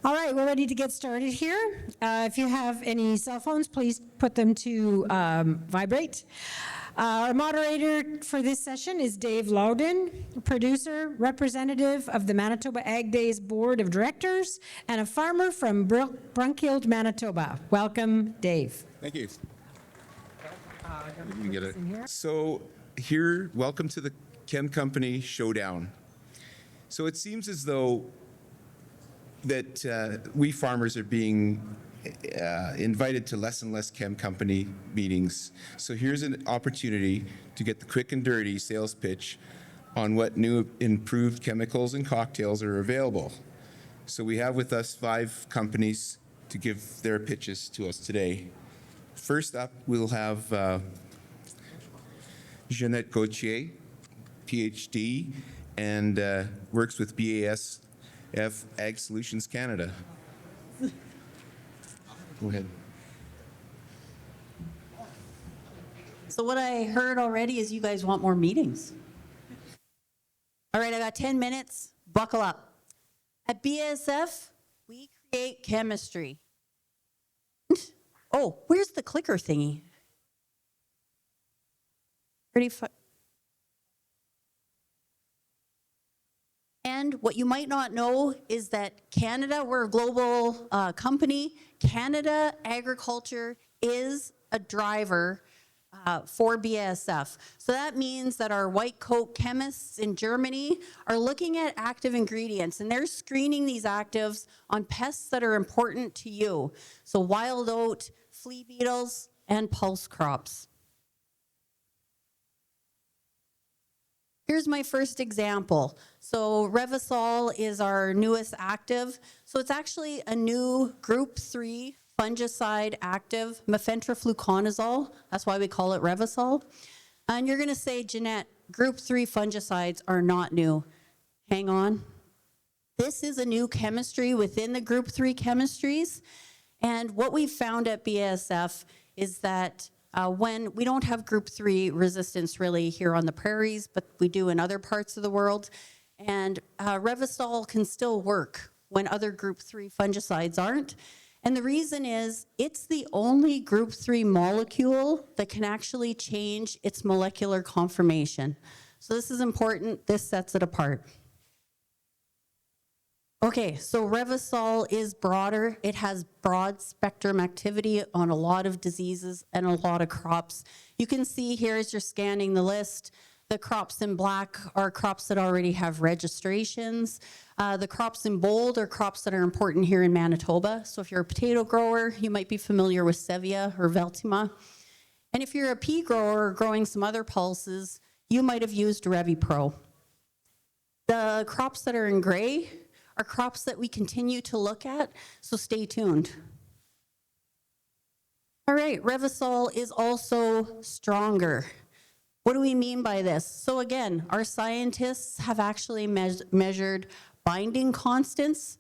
All right, we're ready to get started here. If you have any cell phones, please put them to vibrate. Our moderator for this session is Dave Loudon, producer, representative of the Manitoba Ag Days Board of Directors, and a farmer from Brunkild, Manitoba. Welcome, Dave. Thank you. You get it. So here, welcome to the Chem Company Showdown. So it seems as though that we farmers are being invited to less and less Chem Company meetings. So here's an opportunity to get the quick and dirty sales pitch on what new improved chemicals and cocktails are available. So we have with us 5 companies to give their pitches to us today. First up, we'll have Jeanette Gaultier, Ph.D., and works with BASF AgSolutions Canada. Go ahead. So what I heard already is you guys want more meetings. All right, I got 10 minutes. Buckle up. At BASF, we create chemistry. Oh, where's the clicker thingy? Pretty fun. And what you might not know is that Canada, we're a global company. Canada agriculture is a driver for BASF. So that means that our white coat chemists in Germany are looking at active ingredients, and they're screening these actives on pests that are important to you. So wild oat, flea beetles, and pulse crops. Here's my first example. So Revysol is our newest active. So it's actually a new group 3 fungicide active, mefentrafluconazole. That's why we call it Revysol. And you're gonna say, Jeanette, group 3 fungicides are not new. Hang on. This is a new chemistry within the group 3 chemistries. And what we found at BASF is that when we don't have group 3 resistance really here on the prairies, but we do in other parts of the world. And Revysol can still work when other group 3 fungicides aren't. And the reason is it's the only group 3 molecule that can actually change its molecular conformation. So this is important. This sets it apart. Okay, so Revysol is broader. It has broad spectrum activity on a lot of diseases and a lot of crops. You can see here as you're scanning the list, the crops in black are crops that already have registrations. The crops in bold are crops that are important here in Manitoba. So if you're a potato grower, you might be familiar with Sevia or Veltima. And if you're a pea grower growing some other pulses, you might have used ReviPro. The crops that are in gray are crops that we continue to look at, so stay tuned. All right, Revysol is also stronger. What do we mean by this? So again, our scientists have actually measured binding constants.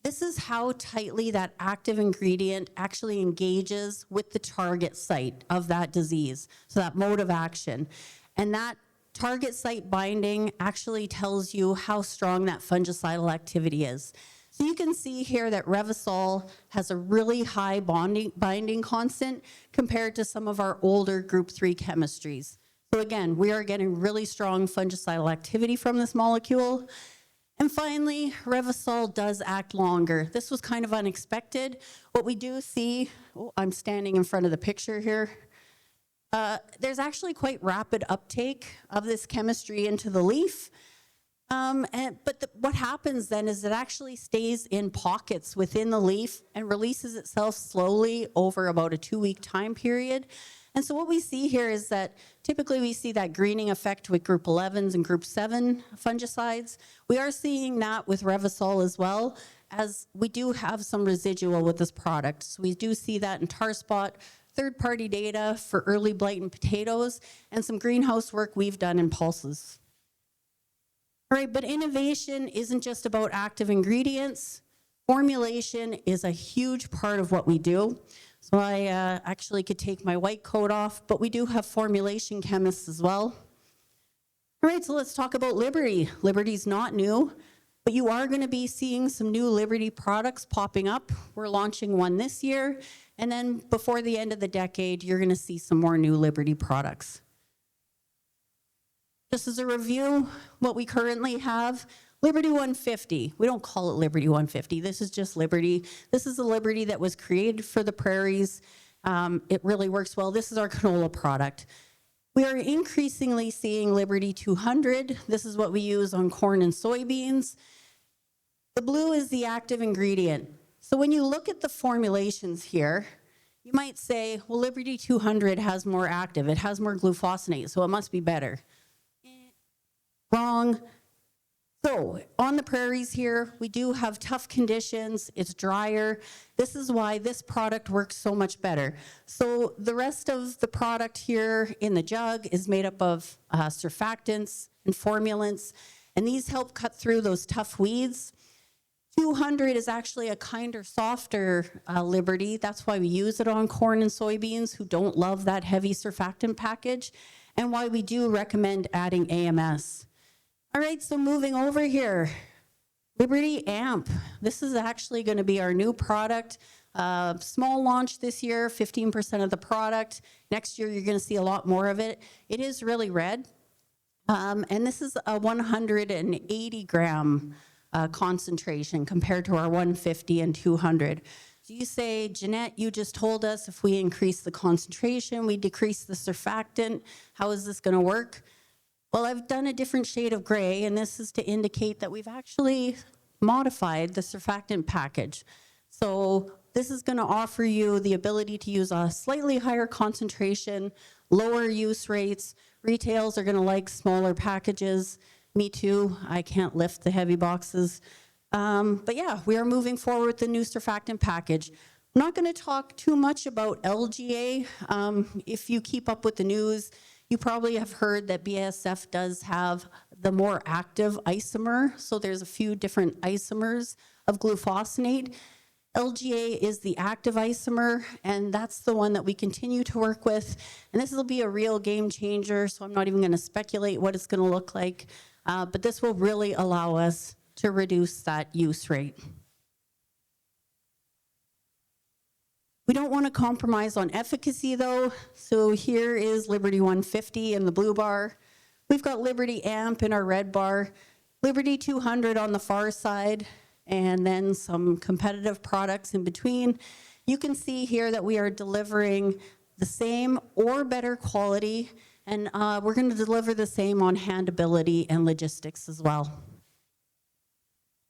This is how tightly that active ingredient actually engages with the target site of that disease, so that mode of action. And that target site binding actually tells you how strong that fungicidal activity is. So you can see here that Revysol has a really high binding constant compared to some of our older group 3 chemistries. So again, we are getting really strong fungicidal activity from this molecule. And finally, Revysol does act longer. This was kind of unexpected. What we do see, I'm standing in front of the picture here. There's actually quite rapid uptake of this chemistry into the leaf. What happens then is it actually stays in pockets within the leaf and releases itself slowly over about a 2-week time period. And so what we see here is that typically we see that greening effect with group 11s and group 7 fungicides. We are seeing that with Revysol as well, as we do have some residual with this product. So we do see that in tar spot, third-party data for early blight in potatoes, and some greenhouse work we've done in pulses. All right, but innovation isn't just about active ingredients. Formulation is a huge part of what we do. So I actually could take my white coat off, but we do have formulation chemists as well. All right, so let's talk about Liberty. Liberty's not new. But you are going to be seeing some new Liberty products popping up. We're launching one this year, and then before the end of the decade, you're going to see some more new Liberty products. Just as a review, what we currently have, Liberty 150. We don't call it Liberty 150. This is just Liberty. This is a Liberty that was created for the prairies. It really works well. This is our canola product. We are increasingly seeing Liberty 200. This is what we use on corn and soybeans. The blue is the active ingredient. So when you look at the formulations here, you might say, well, Liberty 200 has more active. It has more glufosinate, so it must be better. Wrong. So on the prairies here, we do have tough conditions. It's drier. This is why this product works so much better. So the rest of the product here in the jug is made up of surfactants and formulants, and these help cut through those tough weeds. 200 is actually a kinder, softer Liberty. That's why we use it on corn and soybeans who don't love that heavy surfactant package, and why we do recommend adding AMS. All right, so moving over here, Liberty AMP. This is actually going to be our new product. Small launch this year, 15% of the product. Next year, you're going to see a lot more of it. It is really red. And this is a 180 gram concentration compared to our 150 and 200. So you say, Jeanette, you just told us if we increase the concentration, we decrease the surfactant. How is this going to work? Well, I've done a different shade of gray, and this is to indicate that we've actually modified the surfactant package. So this is going to offer you the ability to use a slightly higher concentration, lower use rates. Retails are going to like smaller packages. Me too. I can't lift the heavy boxes. But yeah, we are moving forward with the new surfactant package. I'm not going to talk too much about LGA. If you keep up with the news, you probably have heard that BASF does have the more active isomer. So there's a few different isomers of glufosinate. LGA is the active isomer, and that's the one that we continue to work with. And this will be a real game changer, so I'm not even going to speculate what it's going to look like. But this will really allow us to reduce that use rate. We don't want to compromise on efficacy though. So here is Liberty 150 in the blue bar. We've got Liberty AMP in our red bar, Liberty 200 on the far side, and then some competitive products in between. You can see here that we are delivering the same or better quality, and we're going to deliver the same on handability and logistics as well.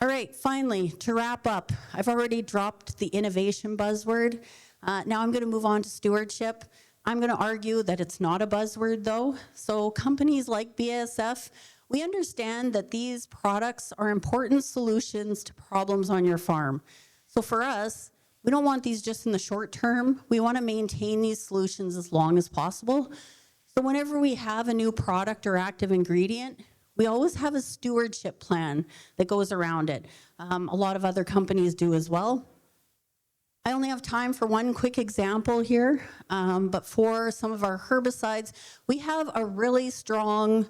All right, finally, to wrap up, I've already dropped the innovation buzzword. Now I'm going to move on to stewardship. I'm going to argue that it's not a buzzword though. So companies like BASF, we understand that these products are important solutions to problems on your farm. So for us, we don't want these just in the short term. We want to maintain these solutions as long as possible. So whenever we have a new product or active ingredient, we always have a stewardship plan that goes around it. A lot of other companies do as well. I only have time for one quick example here, but for some of our herbicides, we have a really strong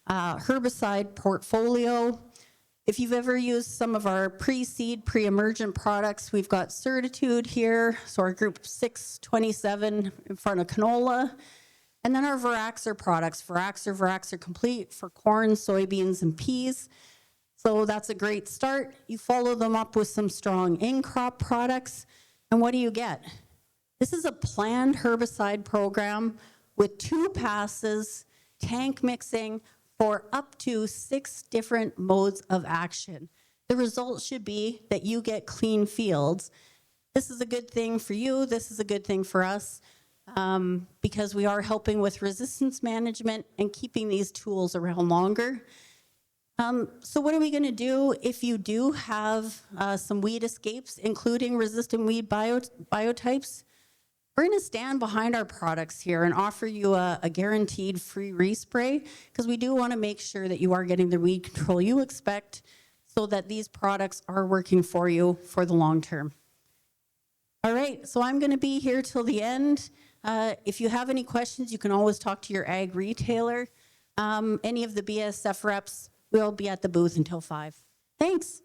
herbicide portfolio. If you've ever used some of our pre-seed, pre-emergent products, we've got Certitude here, so our group 627 in front of canola, and then our Veraxer products, Veraxer Complete for corn, soybeans, and peas. So that's a great start. You follow them up with some strong in-crop products, and what do you get? This is a planned herbicide program with 2 passes, tank mixing for up to 6 different modes of action. The result should be that you get clean fields. This is a good thing for you. This is a good thing for us because we are helping with resistance management and keeping these tools around longer. So what are we going to do if you do have some weed escapes, including resistant weed biotypes? We're going to stand behind our products here and offer you a guaranteed free respray because we do want to make sure that you are getting the weed control you expect so that these products are working for you for the long term. All right, so I'm going to be here till the end. If you have any questions, you can always talk to your ag retailer. Any of the BASF reps will be at the booth until 5. Thanks.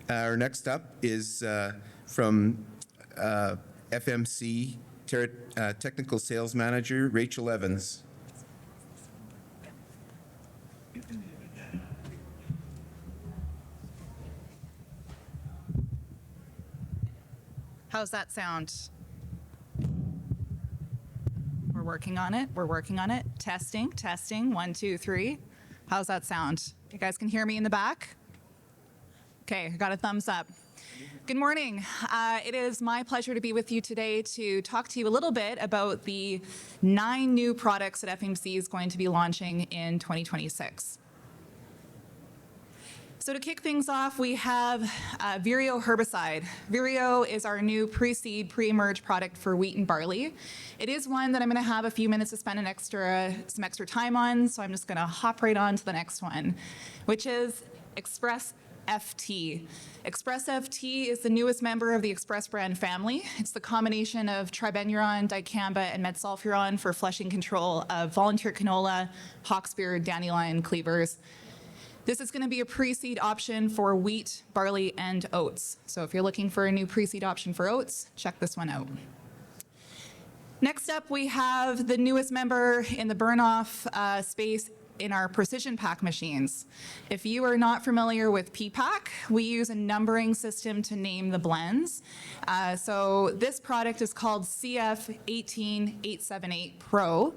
Our next up is from FMC Technical Sales Manager, Rachel Evans. How's that sound? We're working on it. We're working on it. Testing, testing. 1, 2, 3. How's that sound? You guys can hear me in the back? Okay, I got a thumbs up. Good morning. It is my pleasure to be with you today to talk to you a little bit about the 9 new products that FMC is going to be launching in 2026. So to kick things off, we have Vireo herbicide. Vireo is our new pre-seed, pre-emerge product for wheat and barley. It is one that I'm going to have a few minutes to spend some extra time on, so I'm just going to hop right on to the next one, which is Express FT. Express FT is the newest member of the Express brand family. It's the combination of tribenuron, dicamba, and metsulfuron for flushing control of volunteer canola, hawksbeard, dandelion, cleavers. This is going to be a pre-seed option for wheat, barley, and oats. So if you're looking for a new pre-seed option for oats, check this one out. Next up, we have the newest member in the burn-off space in our precision pack machines. If you are not familiar with P-Pack, we use a numbering system to name the blends. So this product is called CF18878 Pro.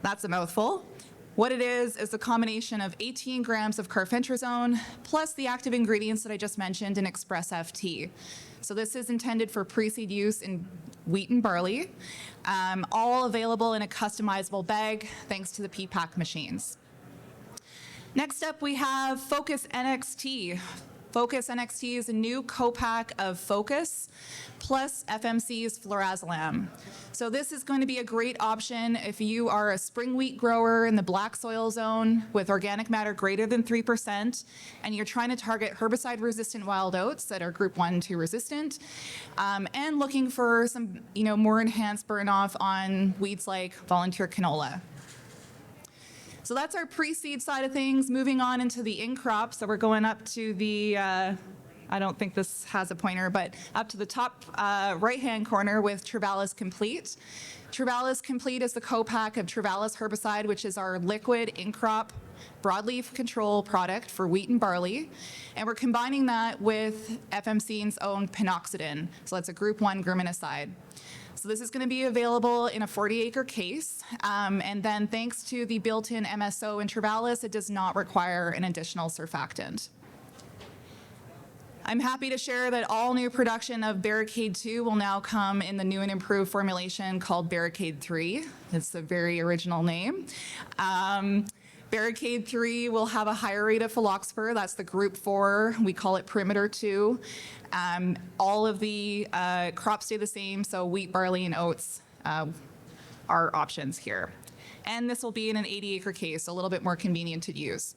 That's a mouthful. What it is a combination of 18 grams of carfentrazone plus the active ingredients that I just mentioned in Express FT. So this is intended for pre-seed use in wheat and barley, all available in a customizable bag thanks to the P-Pack machines. Next up, we have Focus NXT. Focus NXT is a new co-pack of Focus plus FMC's Florazolam. So this is going to be a great option if you are a spring wheat grower in the black soil zone with organic matter greater than 3%, and you're trying to target herbicide-resistant wild oats that are group 1 and 2 resistant, and looking for some more enhanced burn-off on weeds like volunteer canola. So that's our pre-seed side of things. Moving on into the in-crop, so we're going up to the, I don't think this has a pointer, but up to the top right-hand corner with Travalis Complete. Travalis Complete is the co-pack of Travalis herbicide, which is our liquid in-crop broadleaf control product for wheat and barley. And we're combining that with FMC's own pinoxidin. So that's a group 1 graminicide. So this is going to be available in a 40-acre case. And then thanks to the built-in MSO in Travalis, it does not require an additional surfactant. I'm happy to share that all new production of Barricade 2 will now come in the new and improved formulation called Barricade 3. It's a very original name. Barricade 3 will have a higher rate of phylloxfer. That's the group 4. We call it Perimeter 2. All of the crops stay the same, so wheat, barley, and oats are options here. And this will be in an 80-acre case, a little bit more convenient to use.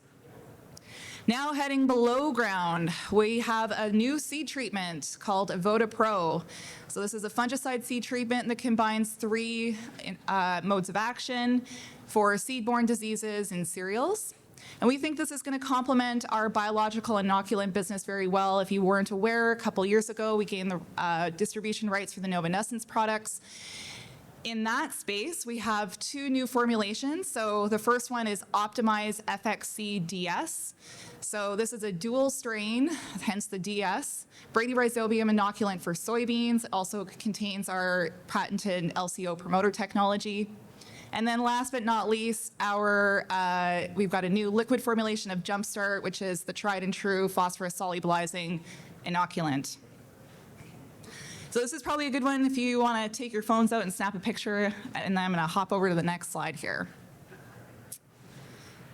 Now heading below ground, we have a new seed treatment called Avoda Pro. So this is a fungicide seed treatment that combines 3 modes of action for seed-borne diseases in cereals. And we think this is going to complement our biological inoculant business very well. If you weren't aware, a couple years ago, we gained the distribution rights for the Novanessence products. In that space, we have 2 new formulations. So the first one is Optimize FXC DS. So this is a dual strain, hence the DS, Bradyrhizobium inoculant for soybeans. It also contains our patented LCO promoter technology. And then last but not least, we've got a new liquid formulation of Jumpstart, which is the tried and true phosphorus solubilizing inoculant. So this is probably a good one if you want to take your phones out and snap a picture, and then I'm going to hop over to the next slide here.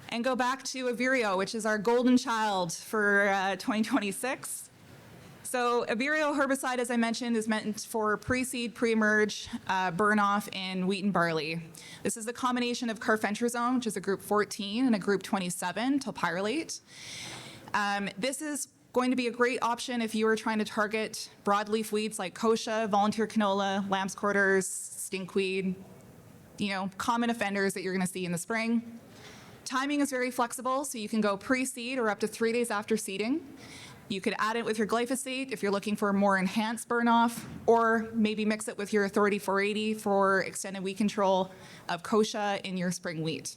And go back to Vireo, which is our golden child for 2026. So a Vireo herbicide, as I mentioned, is meant for pre-seed, pre-emerge burn-off in wheat and barley. This is a combination of carfentrazone, which is a group 14, and a group 27, topyrolate. This is going to be a great option if you are trying to target broadleaf weeds like kochia, volunteer canola, lamb's quarters, stinkweed, common offenders that you're going to see in the spring. Timing is very flexible, so you can go pre-seed or up to 3 days after seeding. You could add it with your glyphosate if you're looking for a more enhanced burn-off, or maybe mix it with your Authority 480 for extended weed control of kochia in your spring wheat.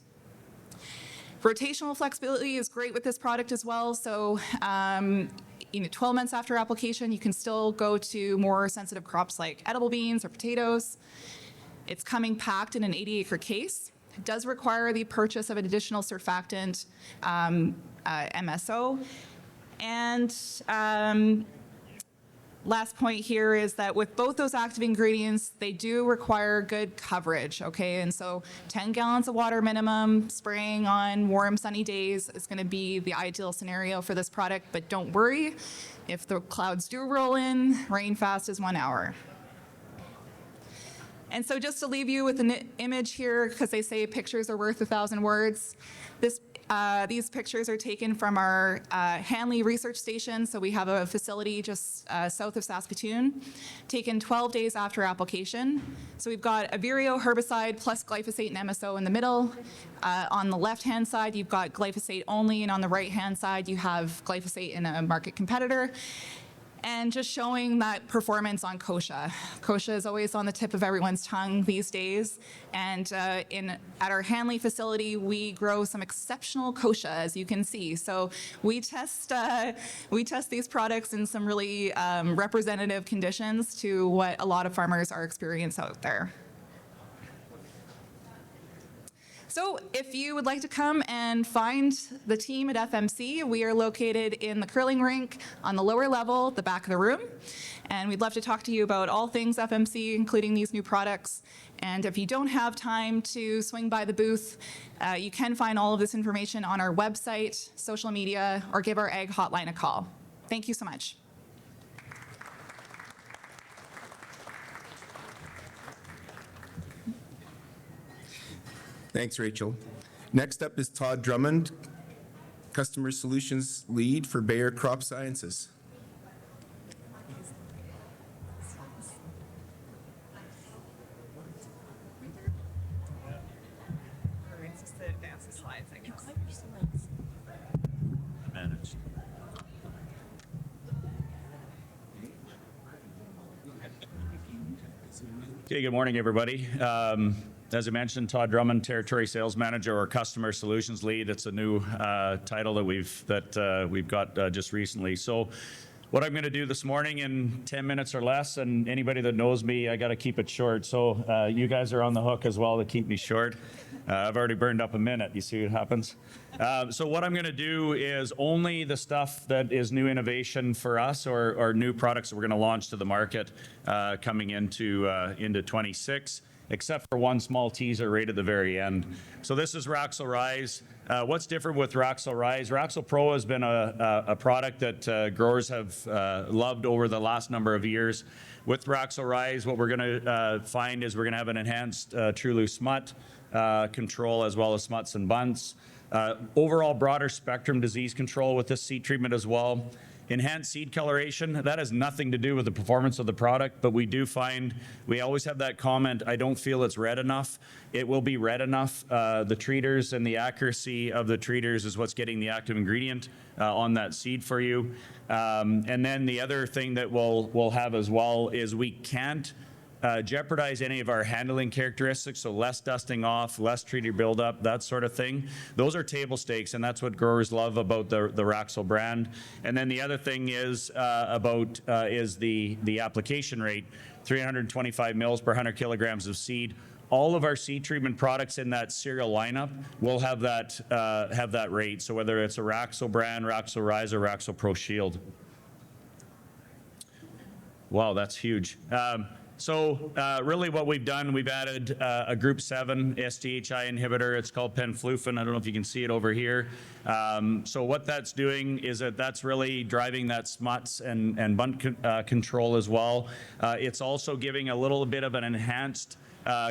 Rotational flexibility is great with this product as well. So, 12 months after application, you can still go to more sensitive crops like edible beans or potatoes. It's coming packed in an 80-acre case. It does require the purchase of an additional surfactant, MSO. And last point here is that with both those active ingredients, they do require good coverage, okay? And so 10 gallons of water minimum, spraying on warm, sunny days is going to be the ideal scenario for this product. But don't worry, if the clouds do roll in, rain fast is 1 hour. And so just to leave you with an image here, because they say pictures are worth 1,000 words, these pictures are taken from our Hanley Research Station. So we have a facility just south of Saskatoon, taken 12 days after application. So we've got a vireo herbicide plus glyphosate and MSO in the middle. On the left-hand side, you've got glyphosate only, and on the right-hand side, you have glyphosate in a market competitor. And just showing that performance on kochia. Kochia is always on the tip of everyone's tongue these days. And at our Hanley facility, we grow some exceptional kochia, as you can see. So we test these products in some really representative conditions to what a lot of farmers are experiencing out there. So if you would like to come and find the team at FMC, we are located in the curling rink on the lower level, the back of the room. And we'd love to talk to you about all things FMC, including these new products. And if you don't have time to swing by the booth, you can find all of this information on our website, social media, or give our ag hotline a call. Thank you so much. Thanks, Rachel. Next up is Todd Drummond, Customer Solutions Lead for Bayer Crop Sciences. Okay, good morning, everybody. As I mentioned, Todd Drummond, Territory Sales Manager or Customer Solutions Lead. It's a new title that we've got just recently. So what I'm going to do this morning in 10 minutes or less, and anybody that knows me, I got to keep it short. So you guys are on the hook as well to keep me short. I've already burned up a minute. You see what happens? So what I'm going to do is only the stuff that is new innovation for us or new products that we're going to launch to the market coming into 26. Except for one small teaser right at the very end. So this is Raxel Rise. What's different with Raxel Rise? Raxel Pro has been a product that growers have loved over the last number of years. With Raxel Rise, what we're going to find is we're going to have an enhanced true loose smut control as well as smuts and bunts. Overall broader spectrum disease control with this seed treatment as well. Enhanced seed coloration, that has nothing to do with the performance of the product, but we do find, we always have that comment, I don't feel it's red enough. It will be red enough. The treaters and the accuracy of the treaters is what's getting the active ingredient on that seed for you. And then the other thing that we'll have as well is we can't jeopardize any of our handling characteristics, so less dusting off, less treater buildup, that sort of thing. Those are table stakes, and that's what growers love about the Raxel brand. And then the other thing is the application rate, 325 mils per 100 kilograms of seed. All of our seed treatment products in that cereal lineup will have that rate. So whether it's a Raxel brand, Raxel Rise, or Raxel Pro Shield. Wow, that's huge. So really what we've done, we've added a group 7 SDHI inhibitor. It's called penflufen. I don't know if you can see it over here. So what that's doing is that's really driving that smuts and bunt control as well. It's also giving a little bit of an enhanced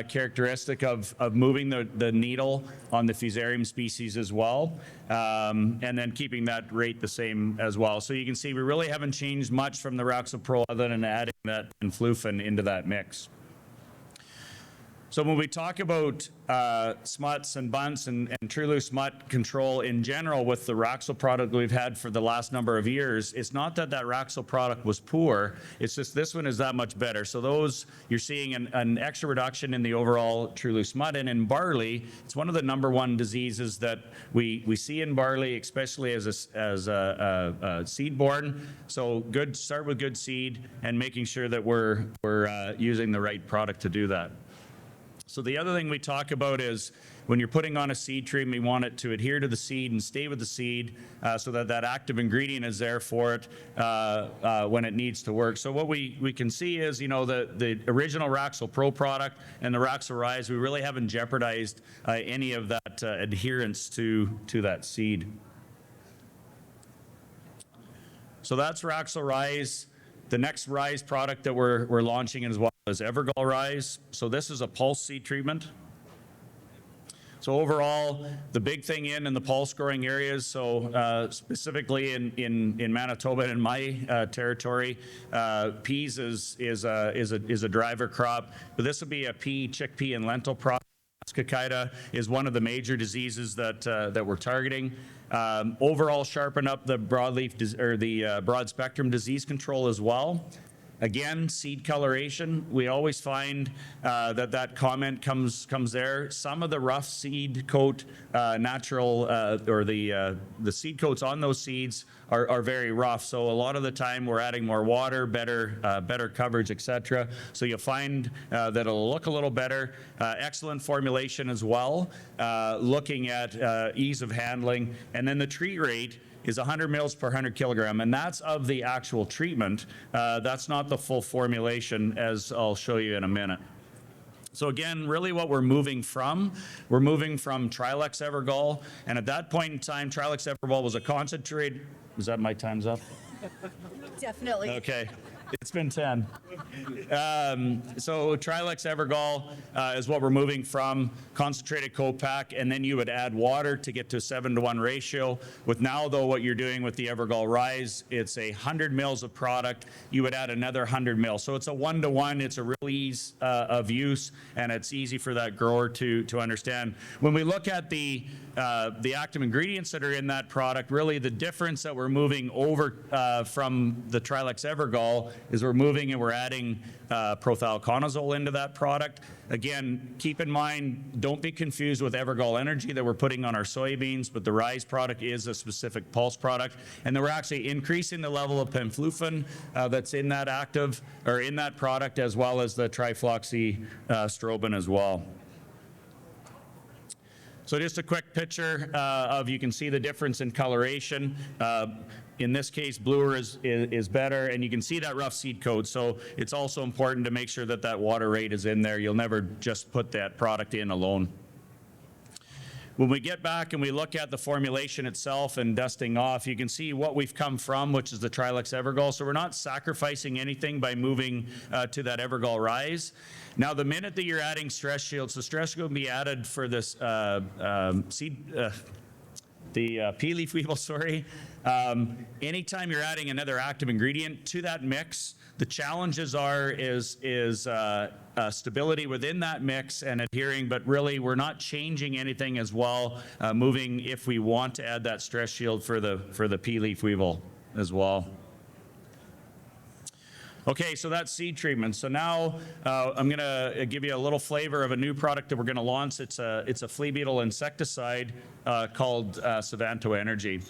characteristic of moving the needle on the Fusarium species as well, and then keeping that rate the same as well. So you can see we really haven't changed much from the Raxel Pro other than adding that penflufen into that mix. So when we talk about smuts and bunts and true loose smut control in general with the Raxel product we've had for the last number of years, it's not that Raxel product was poor, it's just this one is that much better. So those, you're seeing an extra reduction in the overall true loose smut. And in barley, it's one of the #1 diseases that we see in barley, especially as a seed borne. So start with good seed and making sure that we're using the right product to do that. So the other thing we talk about is when you're putting on a seed treatment, we want it to adhere to the seed and stay with the seed so that active ingredient is there for it when it needs to work. So what we can see is, the original Raxel Pro product and the Raxel Rise, we really haven't jeopardized any of that adherence to that seed. So that's Raxel Rise. The next Rise product that we're launching as well is Evergol Rise. So this is a pulse seed treatment. So overall, the big thing in the pulse growing areas, so specifically in Manitoba and in my territory, peas is a driver crop, but this will be a pea, chickpea, and lentil product. Cicada is one of the major diseases that we're targeting. Overall, sharpen up the broadleaf broad spectrum disease control as well. Again, seed coloration, we always find that comment comes there. Some of the rough seed coat natural or the seed coats on those seeds are very rough. So a lot of the time we're adding more water, better coverage, etc. So you'll find that it'll look a little better. Excellent formulation as well, looking at ease of handling. And then the treat rate is 100 mils per 100 kilogram, and that's of the actual treatment. That's not the full formulation, as I'll show you in a minute. So again, really what we're moving from Trilex Evergol, and at that point in time, Trilex Evergol was a concentrate. Is that my time's up? Definitely. Okay. It's been 10. So Trilex Evergol is what we're moving from, concentrated co-pack, and then you would add water to get to a 7-to-1 ratio. With now, though, what you're doing with the Evergol Rise, it's 100 mils of product. You would add another 100 mils. So it's a 1-to-1. It's a real ease of use, and it's easy for that grower to understand. When we look at the active ingredients that are in that product, really the difference that we're moving over from the Trilex Evergol is we're moving and we're adding prothioconazole into that product. Again, keep in mind, don't be confused with Evergol Energy that we're putting on our soybeans, but the Rise product is a specific pulse product. And then we're actually increasing the level of pamflufin that's in that active, or in that product, as well as the trifloxystrobin as well. So just a quick picture you can see the difference in coloration. In this case, bluer is better, and you can see that rough seed coat. So it's also important to make sure that water rate is in there. You'll never just put that product in alone. When we get back and we look at the formulation itself and dusting off, you can see what we've come from, which is the Trilex Evergol. So we're not sacrificing anything by moving to that Evergol Rise. Now, the minute that you're adding stress shields, so stress shield will be added for this pea leaf weevil, sorry. Anytime you're adding another active ingredient to that mix, the challenges is stability within that mix and adhering, but really we're not changing anything as well, moving if we want to add that stress shield for the pea leaf weevil as well. Okay, so that's seed treatment. So now I'm going to give you a little flavor of a new product that we're going to launch. It's a flea beetle insecticide called Savanto Energy.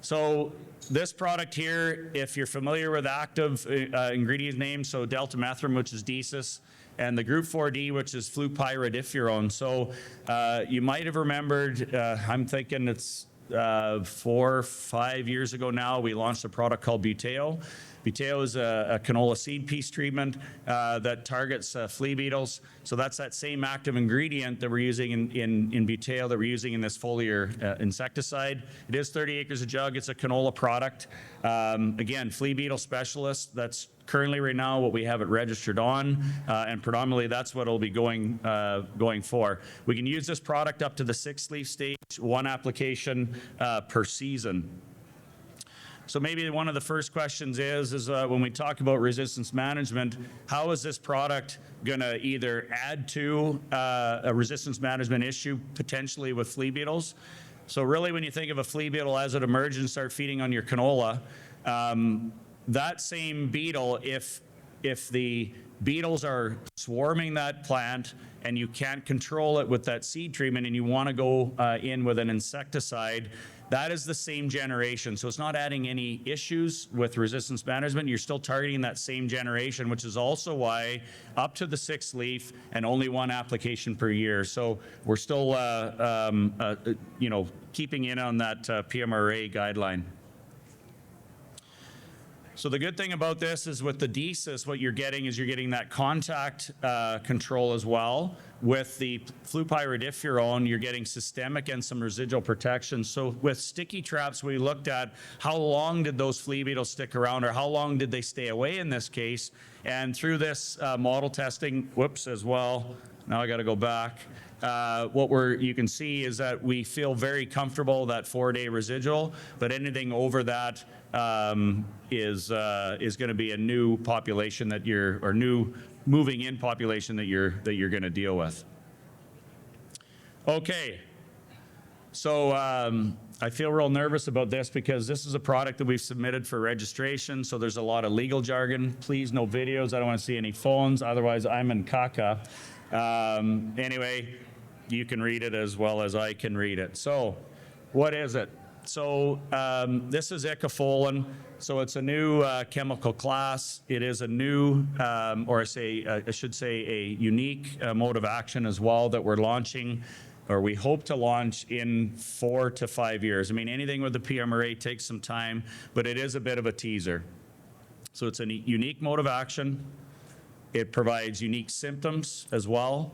So this product here, if you're familiar with active ingredient names, so deltamethrin, which is desis, and the group 4D, which is flupyridiferone. So you might have remembered, I'm thinking it's 4 or 5 years ago now, we launched a product called Buteo. Buteo is a canola seed piece treatment that targets flea beetles. So that's that same active ingredient that we're using in Buteo that we're using in this foliar insecticide. It is 30 acres a jug. It's a canola product. Again, flea beetle specialist. That's currently right now what we have it registered on, and predominantly that's what it'll be going for. We can use this product up to the 6th leaf stage, 1 application per season. So maybe one of the first questions is when we talk about resistance management, how is this product going to either add to a resistance management issue potentially with flea beetles? So really, when you think of a flea beetle as it emerges and start feeding on your canola, that same beetle, if the beetles are swarming that plant and you can't control it with that seed treatment and you want to go in with an insecticide, that is the same generation. So it's not adding any issues with resistance management. You're still targeting that same generation, which is also why up to the 6th leaf and only 1 application per year. So we're still, keeping in on that PMRA guideline. So the good thing about this is with the DCIS, what you're getting is you're getting that contact control as well. With the flupyridiferone, you're getting systemic and some residual protection. So with sticky traps, we looked at how long did those flea beetles stick around, or how long did they stay away in this case. And through this model testing, as well, now I got to go back. You can see is that we feel very comfortable that 4-day residual, but anything over that is going to be a new population that new moving in population that you're going to deal with. Okay, so I feel real nervous about this because this is a product that we've submitted for registration, so there's a lot of legal jargon. Please, no videos. I don't want to see any phones, otherwise I'm in caca. Anyway, you can read it as well as I can read it. So, what is it? So this is icafolin. So it's a new chemical class. It is a new, I should say, a unique mode of action as well that we're launching, or we hope to launch in 4 to 5 years. I mean, anything with the PMRA takes some time, but it is a bit of a teaser. So it's a unique mode of action. It provides unique symptoms as well,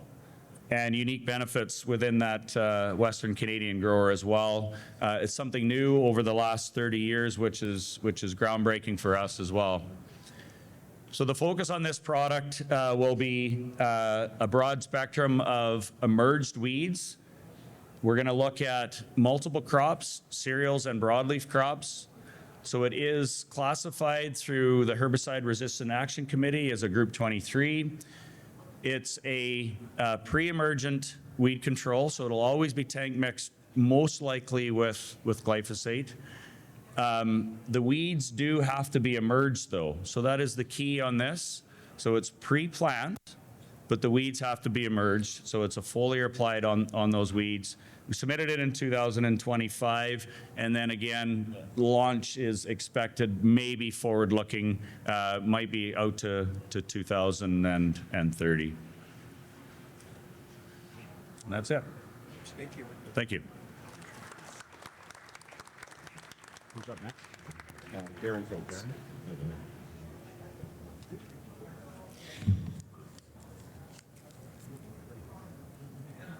and unique benefits within that Western Canadian grower as well. It's something new over the last 30 years, which is groundbreaking for us as well. So the focus on this product will be a broad spectrum of emerged weeds. We're going to look at multiple crops, cereals and broadleaf crops. So it is classified through the Herbicide Resistant Action Committee as a Group 23. It's a pre-emergent weed control, so it'll always be tank mixed, most likely with glyphosate. The weeds do have to be emerged though, so that is the key on this. So it's pre-plant, but the weeds have to be emerged, so it's a foliar applied on those weeds. We submitted it in 2025, and then again, launch is expected, maybe forward-looking, might be out to 2030. And that's it. Thank you. Thank you. Who's up next? Darren Froats.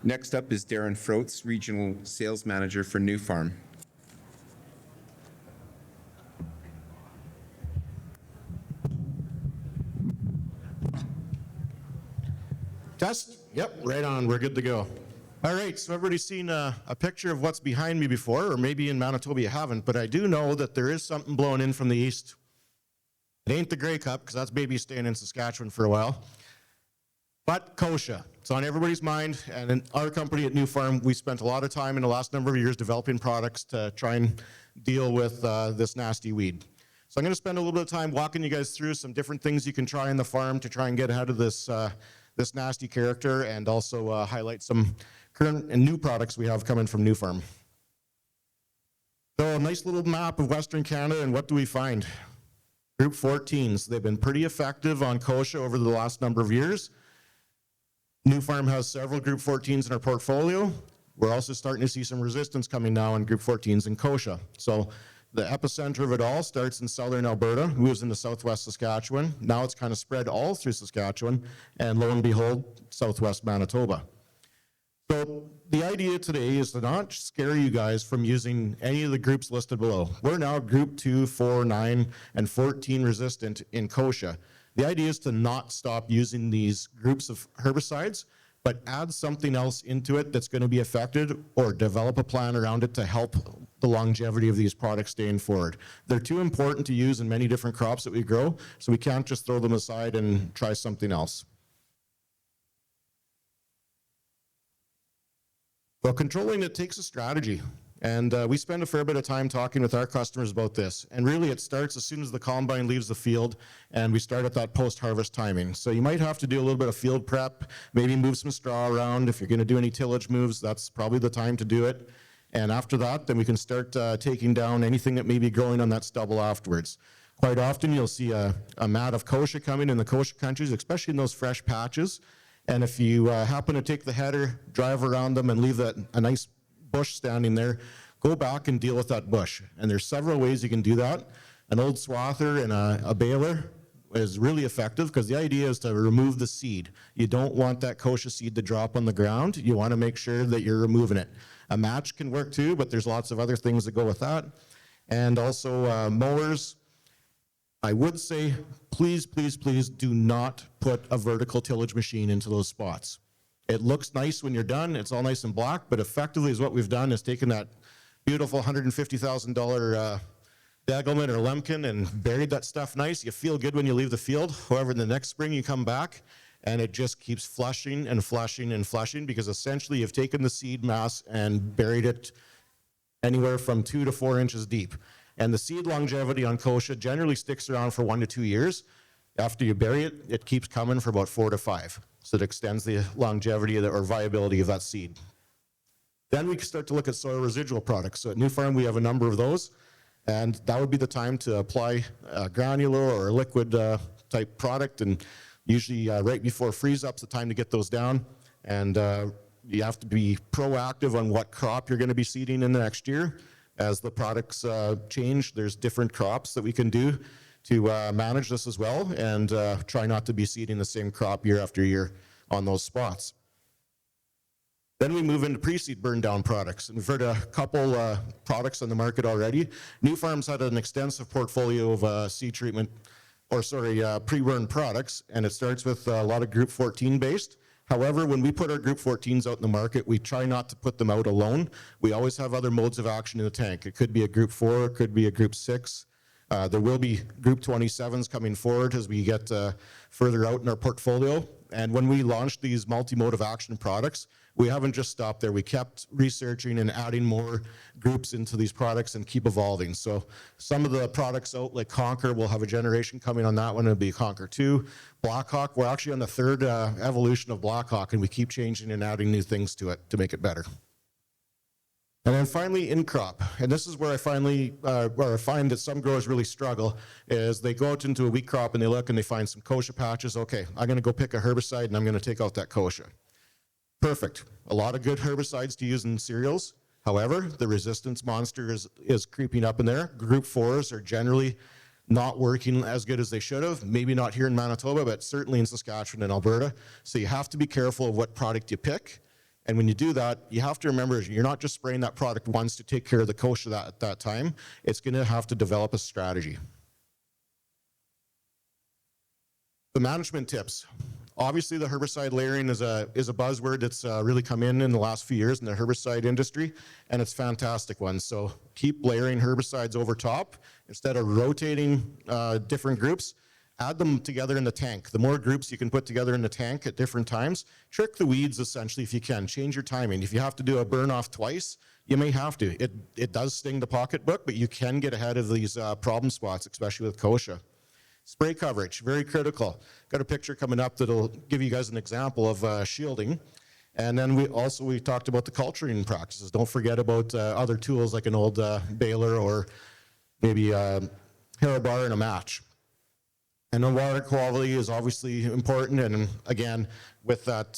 Next up is Darren Froats, Regional Sales Manager for Nufarm. Test? Yep, right on. We're good to go. All right, so everybody's seen a picture of what's behind me before, or maybe in Manitoba you haven't, but I do know that there is something blowing in from the east. It ain't the Grey Cup, because that's maybe staying in Saskatchewan for a while. But kochia, it's on everybody's mind, and in our company at Nufarm, we spent a lot of time in the last number of years developing products to try and deal with this nasty weed. So I'm going to spend a little bit of time walking you guys through some different things you can try in the farm to try and get ahead of this nasty character, and also highlight some current and new products we have coming from Nufarm. So a nice little map of Western Canada, and what do we find? Group 14s. They've been pretty effective on kochia over the last number of years. Nufarm has several Group 14s in our portfolio. We're also starting to see some resistance coming now in Group 14s in kochia. So the epicenter of it all starts in southern Alberta, moves into southwest Saskatchewan. Now it's kind of spread all through Saskatchewan, and lo and behold, southwest Manitoba. So the idea today is to not scare you guys from using any of the groups listed below. We're now Group 2, 4, 9, and 14 resistant in kochia. The idea is to not stop using these groups of herbicides, but add something else into it that's going to be affected, or develop a plan around it to help the longevity of these products staying forward. They're too important to use in many different crops that we grow, so we can't just throw them aside and try something else. Well, controlling it takes a strategy. And we spend a fair bit of time talking with our customers about this. And really it starts as soon as the combine leaves the field, and we start at that post-harvest timing. So you might have to do a little bit of field prep, maybe move some straw around. If you're going to do any tillage moves, that's probably the time to do it. And after that, then we can start taking down anything that may be growing on that stubble afterwards. Quite often you'll see a mat of kochia coming in the kochia countries, especially in those fresh patches. And if you happen to take the header, drive around them, and leave a nice bush standing there, go back and deal with that bush. And there's several ways you can do that. An old swather and a baler is really effective, because the idea is to remove the seed. You don't want that kochia seed to drop on the ground. You want to make sure that you're removing it. A match can work too, but there's lots of other things that go with that. And also mowers. I would say, please, please, please do not put a vertical tillage machine into those spots. It looks nice when you're done. It's all nice and black, but effectively is what we've done is taken that beautiful $150,000 Dagelman or Lemkin and buried that stuff nice. You feel good when you leave the field. However, the next spring you come back and it just keeps flushing and flushing and flushing, because essentially you've taken the seed mass and buried it anywhere from 2 to 4 inches deep. And the seed longevity on kochia generally sticks around for 1 to 2 years. After you bury it, it keeps coming for about 4 to 5. So it extends the longevity or viability of that seed. Then we can start to look at soil residual products. So at Nufarm, we have a number of those, and that would be the time to apply a granular or a liquid type product, and usually right before freeze-up's the time to get those down. And you have to be proactive on what crop you're going to be seeding in the next year. As the products change, there's different crops that we can do to manage this as well, and try not to be seeding the same crop year after year on those spots. Then we move into pre-seed burn down products. And we've heard a couple products on the market already. Nufarm's had an extensive portfolio of seed treatment, pre-burn products, and it starts with a lot of Group 14 based. However, when we put our Group 14s out in the market, we try not to put them out alone. We always have other modes of action in the tank. It could be a Group 4, it could be a Group 6. There will be Group 27s coming forward as we get further out in our portfolio. And when we launched these multi-mode of action products, we haven't just stopped there. We kept researching and adding more groups into these products and keep evolving. So some of the products out, like Conquer, will have a generation coming on that one. It'll be Conquer 2. Blackhawk, we're actually on the 3rd evolution of Blackhawk, and we keep changing and adding new things to it to make it better. And then finally, in crop, and this is where I find that some growers really struggle, is they go out into a wheat crop and they look and they find some kochia patches. Okay, I'm going to go pick a herbicide and I'm going to take out that kochia. Perfect. A lot of good herbicides to use in cereals. However, the resistance monster is creeping up in there. Group 4s are generally not working as good as they should have. Maybe not here in Manitoba, but certainly in Saskatchewan and Alberta. So you have to be careful of what product you pick. And when you do that, you have to remember you're not just spraying that product once to take care of the kochia at that time. It's going to have to develop a strategy. The management tips. Obviously, the herbicide layering is a buzzword that's really come in the last few years in the herbicide industry, and it's a fantastic one. So keep layering herbicides over top. Instead of rotating different groups, add them together in the tank. The more groups you can put together in the tank at different times, trick the weeds essentially if you can. Change your timing. If you have to do a burn off twice, you may have to. It does sting the pocketbook, but you can get ahead of these problem spots, especially with kochia. Spray coverage, very critical. Got a picture coming up that'll give you guys an example of shielding. And then we talked about the culturing practices. Don't forget about other tools like an old baler or maybe a hair bar and a match. And the water quality is obviously important. And again, with that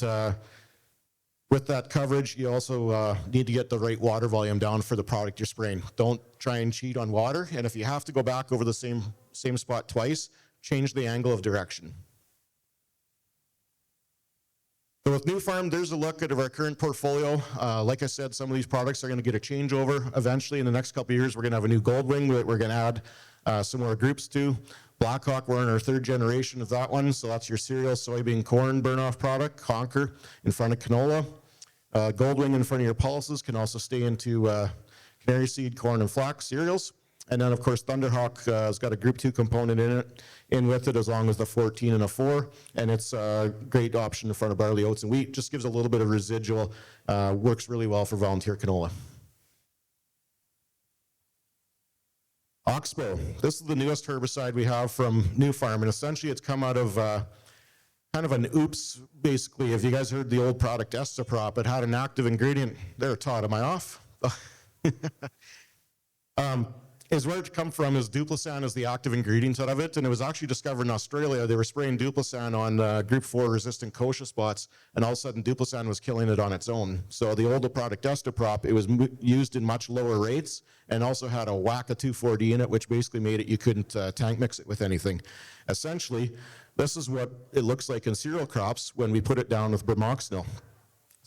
coverage, you also need to get the right water volume down for the product you're spraying. Don't try and cheat on water. And if you have to go back over the same spot twice, change the angle of direction. So with Nufarm, there's a look at our current portfolio. Like I said, some of these products are going to get a changeover eventually. In the next couple of years, we're going to have a new Goldwing that we're going to add some more groups to. Blackhawk, we're in our 3rd generation of that one. So that's your cereal, soybean, corn burn-off product. Conquer in front of canola. Goldwing in front of your pulses can also stay into canary seed, corn, and flax cereals. And then, of course, Thunderhawk has got a Group 2 component in with it, as long as the 14 and a 4. And it's a great option in front of barley, oats, and wheat. Just gives a little bit of residual. Works really well for volunteer canola. Oxbow. This is the newest herbicide we have from Nufarm. And essentially, it's come out of kind of an oops, basically. If you guys heard the old product Estaprop, it had an active ingredient. There, Todd, am I off? Is where it come from is Duplisan is the active ingredient out of it, and it was actually discovered in Australia. They were spraying Duplisan on Group 4 resistant kochia spots, and all of a sudden Duplisan was killing it on its own. So the older product Estaprop, it was used in much lower rates and also had a whack of 2,4-D in it, which basically made it you couldn't tank mix it with anything. Essentially, this is what it looks like in cereal crops when we put it down with bromoxynil.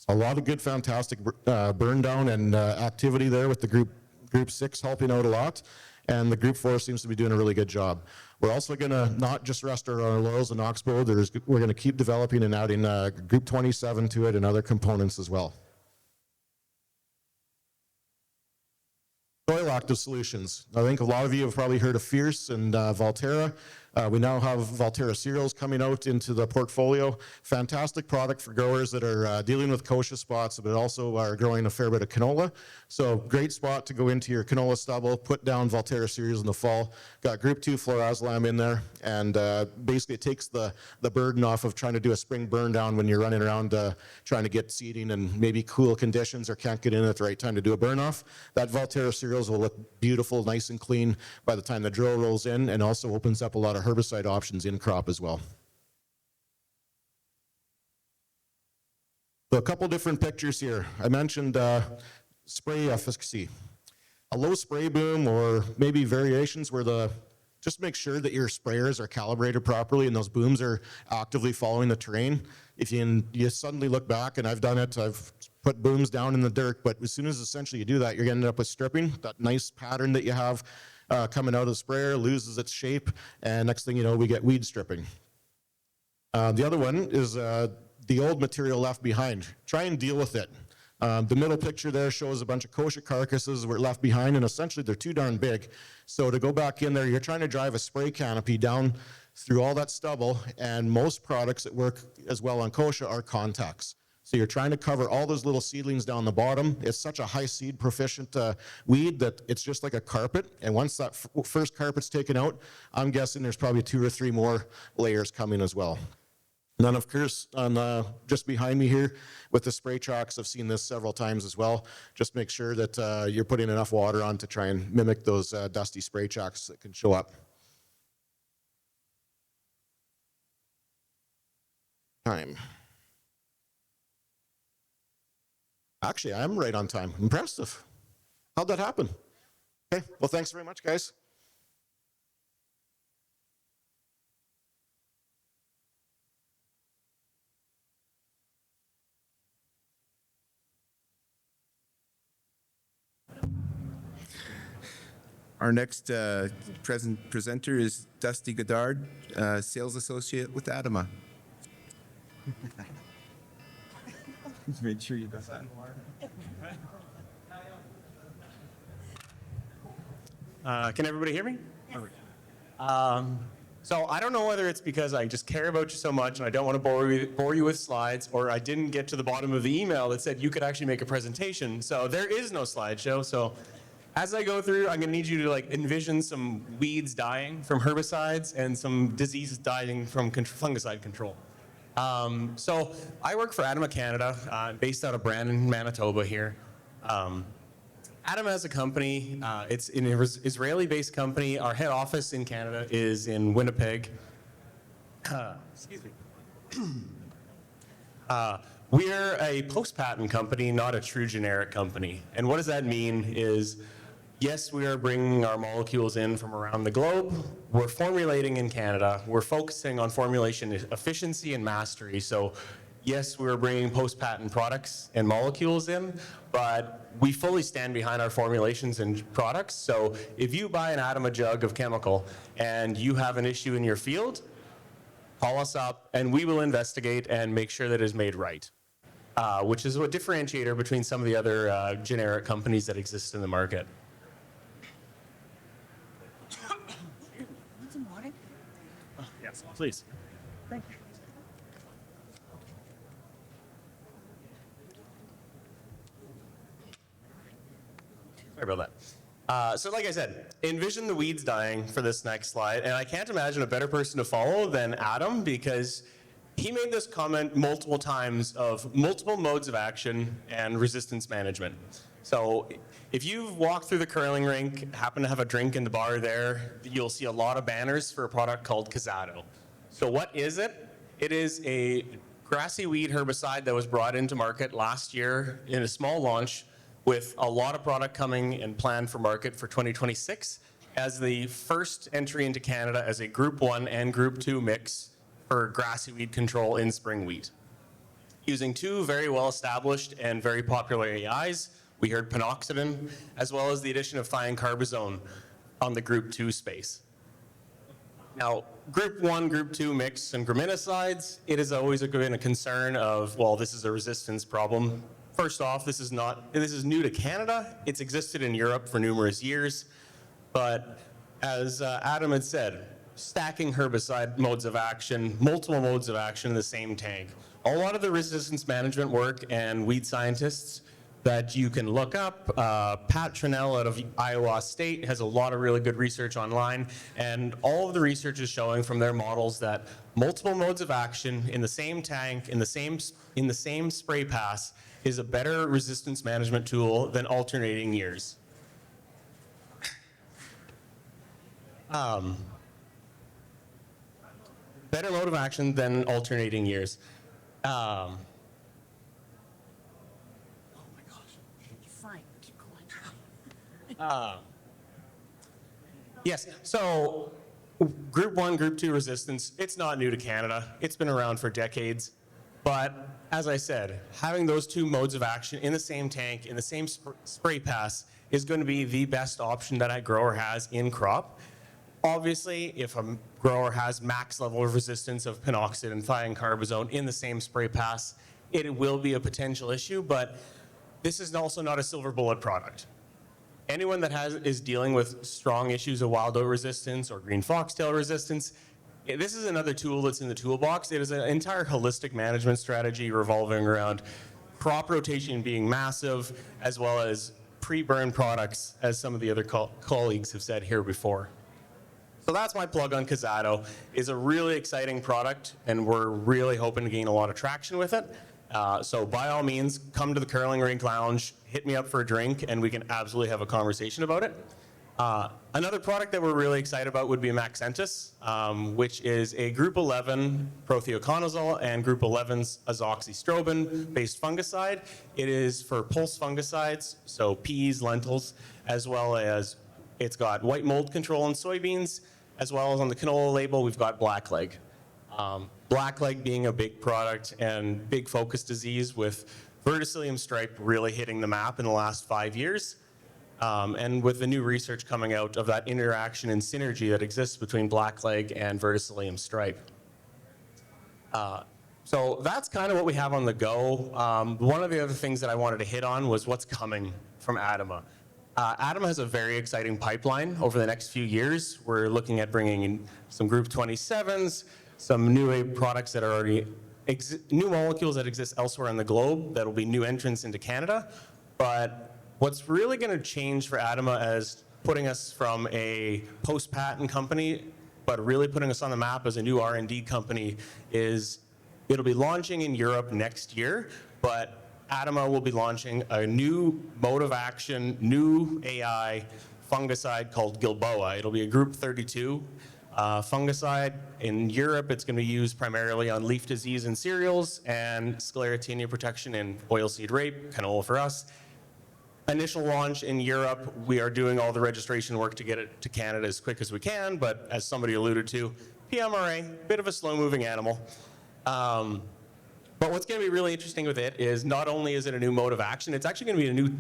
A lot of good, fantastic burn down and activity there with the Group 6 helping out a lot, and the Group 4 seems to be doing a really good job. We're also going to not just rest our laurels in Oxbow, we're going to keep developing and adding Group 27 to it and other components as well. Soil active solutions. I think a lot of you have probably heard of Fierce and Valterra. We now have Valterra cereals coming out into the portfolio. Fantastic product for growers that are dealing with kochia spots, but also are growing a fair bit of canola. So great spot to go into your canola stubble, put down Valterra cereals in the fall. Got Group 2 fluoroazolam in there, and basically it takes the burden off of trying to do a spring burn down when you're running around trying to get seeding and maybe cool conditions or can't get in at the right time to do a burn off. That Valterra cereals will look beautiful, nice and clean by the time the drill rolls in, and also opens up a lot of herbicide options in crop as well. So a couple different pictures here. I mentioned spray efficacy. A low spray boom or maybe variations where just make sure that your sprayers are calibrated properly and those booms are actively following the terrain. If you suddenly look back, and I've done it, I've put booms down in the dirt, but as soon as essentially you do that, you're going to end up with stripping, that nice pattern that you have coming out of the sprayer loses its shape, and next thing you know, we get weed stripping. The other one is the old material left behind. Try and deal with it. The middle picture there shows a bunch of kochia carcasses were left behind, and essentially they're too darn big. So to go back in there, you're trying to drive a spray canopy down through all that stubble, and most products that work as well on kochia are contacts. So you're trying to cover all those little seedlings down the bottom. It's such a high seed proficient weed that it's just like a carpet. And once that first carpet's taken out, I'm guessing there's probably 2 or 3 more layers coming as well. And then of course, on just behind me here with the spray chalks, I've seen this several times as well. Just make sure that you're putting enough water on to try and mimic those dusty spray chalks that can show up. Time. Actually, I am right on time. Impressive. How'd that happen? Okay, well, thanks very much, guys. Our next presenter is Dusty Godard, Sales Associate with Adama. Just make sure you got that. Can everybody hear me? So I don't know whether it's because I just care about you so much and I don't want to bore you with slides, or I didn't get to the bottom of the email that said you could actually make a presentation. So there is no slideshow. So as I go through, I'm going to need you to envision some weeds dying from herbicides and some diseases dying from fungicide control. So I work for Adama Canada, based out of Brandon, Manitoba here. Adama as a company, it's an Israeli-based company. Our head office in Canada is in Winnipeg. Excuse me. We're a post-patent company, not a true generic company. And what does that mean is, yes, we are bringing our molecules in from around the globe. We're formulating in Canada. We're focusing on formulation efficiency and mastery. So yes, we're bringing post-patent products and molecules in, but we fully stand behind our formulations and products. So if you buy an Adama jug of chemical and you have an issue in your field, call us up and we will investigate and make sure that it is made right. which is a differentiator between some of the other generic companies that exist in the market. Yes, please. Sorry about that. So like I said, envision the weeds dying for this next slide, and I can't imagine a better person to follow than Adam, because he made this comment multiple times of multiple modes of action and resistance management. So if you've walked through the curling rink, happen to have a drink in the bar there, you'll see a lot of banners for a product called Kazado. So what is it? It is a grassy weed herbicide that was brought into market last year in a small launch, with a lot of product coming and planned for market for 2026 as the first entry into Canada as a Group 1 and Group 2 mix for grassy weed control in spring wheat. Using two very well-established and very popular AIs, we heard pinoxidin, as well as the addition of thiacarbazone on the Group 2 space. Now, Group 1, Group 2 mix and graminicides, it has always been a concern of, well, this is a resistance problem. First off, this is new to Canada. It's existed in Europe for numerous years, but as Adam had said, stacking herbicide modes of action, multiple modes of action in the same tank. A lot of the resistance management work and weed scientists that you can look up, Pat Trinnell out of Iowa State has a lot of really good research online, and all of the research is showing from their models that multiple modes of action in the same tank, in the same spray pass, is a better resistance management tool than alternating years. Better mode of action than alternating years. Oh my gosh. Fine, keep going. Yes, so Group 1, Group 2 resistance, it's not new to Canada. It's been around for decades. But as I said, having those two modes of action in the same tank, in the same spray pass, is going to be the best option that a grower has in crop. Obviously, if a grower has max level of resistance of pinoxidin and thiacarbazone in the same spray pass, it will be a potential issue, but this is also not a silver bullet product. Anyone that is dealing with strong issues of wild oat resistance or green foxtail resistance, this is another tool that's in the toolbox. It is an entire holistic management strategy revolving around crop rotation being massive, as well as pre-burn products, as some of the other colleagues have said here before. So that's my plug on Kazado. It's a really exciting product, and we're really hoping to gain a lot of traction with it. So by all means, come to the Curling Rink Lounge, hit me up for a drink, and we can absolutely have a conversation about it. Another product that we're really excited about would be Maxentis, which is a Group 11 prothioconazole and Group 11's azoxystrobin-based fungicide. It is for pulse fungicides, so peas, lentils, as well as it's got white mold control in soybeans, as well as on the canola label, we've got blackleg. Blackleg being a big product and big focus disease, with verticillium stripe really hitting the map in the last 5 years. And with the new research coming out of that interaction and synergy that exists between blackleg and verticillium stripe. So that's kind of what we have on the go. One of the other things that I wanted to hit on was what's coming from Adama. Adama has a very exciting pipeline over the next few years. We're looking at bringing in some Group 27s, some new products that are already, new molecules that exist elsewhere in the globe that will be new entrants into Canada. But what's really going to change for Adama as putting us from a post-patent company, but really putting us on the map as a new R&D company, is it'll be launching in Europe next year, but Adama will be launching a new mode of action, new AI fungicide called Gilboa. It'll be a Group 32 fungicide. In Europe, it's going to be used primarily on leaf disease in cereals and sclerotinia protection in oilseed rape, canola for us. Initial launch in Europe, we are doing all the registration work to get it to Canada as quick as we can, but as somebody alluded to, PMRA, bit of a slow-moving animal. But what's going to be really interesting with it is not only is it a new mode of action, it's actually going to be a new,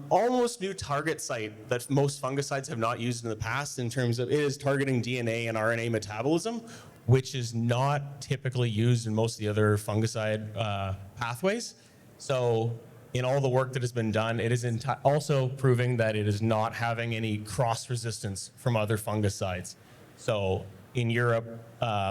almost new target site that most fungicides have not used in the past, in terms of it is targeting DNA and RNA metabolism, which is not typically used in most of the other fungicide pathways. So in all the work that has been done, it is also proving that it is not having any cross resistance from other fungicides. So in Europe,